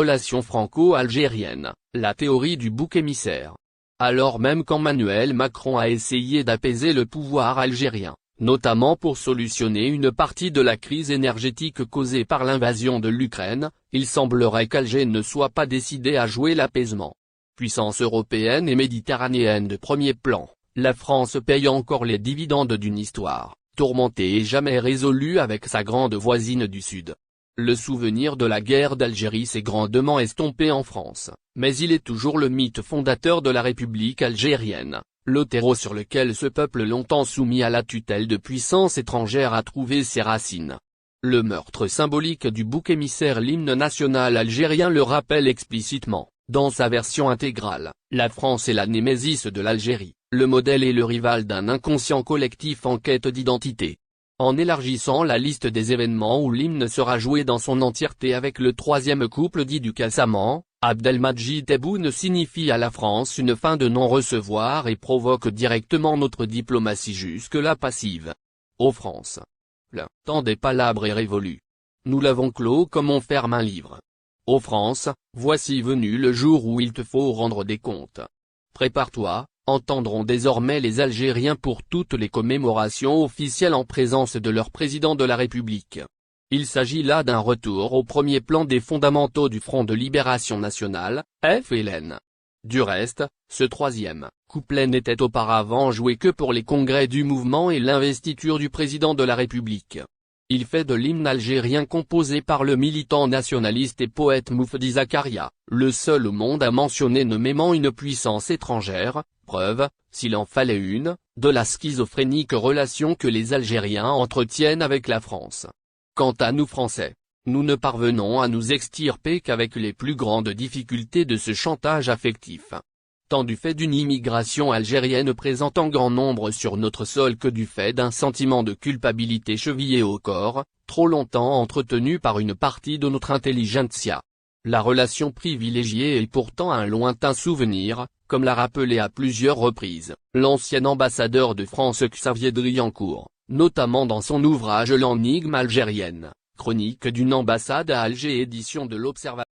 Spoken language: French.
relations franco-algériennes, la théorie du bouc émissaire. Alors même qu'Emmanuel Macron a essayé d'apaiser le pouvoir algérien, notamment pour solutionner une partie de la crise énergétique causée par l'invasion de l'Ukraine, il semblerait qu'Alger ne soit pas décidé à jouer l'apaisement. Puissance européenne et méditerranéenne de premier plan, la France paye encore les dividendes d'une histoire tourmentée et jamais résolue avec sa grande voisine du Sud. Le souvenir de la guerre d'Algérie s'est grandement estompé en France, mais il est toujours le mythe fondateur de la République algérienne, le terreau sur lequel ce peuple longtemps soumis à la tutelle de puissances étrangères a trouvé ses racines. Le meurtre symbolique du bouc émissaire, l'hymne national algérien, le rappelle explicitement. Dans sa version intégrale, la France est la némésis de l'Algérie, le modèle et le rival d'un inconscient collectif en quête d'identité. En élargissant la liste des événements où l'hymne sera joué dans son entièreté avec le troisième couple dit du Casamance, Abdelmadjid Tebboune signifie à la France une fin de non-recevoir et provoque directement notre diplomatie jusque-là passive. Ô France! Le temps des palabres est révolu. Nous l'avons clos comme on ferme un livre. Ô France, voici venu le jour où il te faut rendre des comptes. Prépare-toi, entendront désormais les Algériens pour toutes les commémorations officielles en présence de leur président de la République. Il s'agit là d'un retour au premier plan des fondamentaux du Front de Libération Nationale, FLN. Du reste, ce troisième couplet n'était auparavant joué que pour les congrès du mouvement et l'investiture du président de la République. Il fait de l'hymne algérien composé par le militant nationaliste et poète Moufdi Zakaria, le seul au monde à mentionner nommément une puissance étrangère, preuve, s'il en fallait une, de la schizophrénique relation que les Algériens entretiennent avec la France. Quant à nous Français, nous ne parvenons à nous extirper qu'avec les plus grandes difficultés de ce chantage affectif. Tant du fait d'une immigration algérienne présente en grand nombre sur notre sol que du fait d'un sentiment de culpabilité chevillé au corps, trop longtemps entretenu par une partie de notre intelligentsia. La relation privilégiée est pourtant un lointain souvenir, comme l'a rappelé à plusieurs reprises l'ancien ambassadeur de France Xavier Driancourt, notamment dans son ouvrage L'énigme algérienne, chronique d'une ambassade à Alger, édition de l'Observatoire.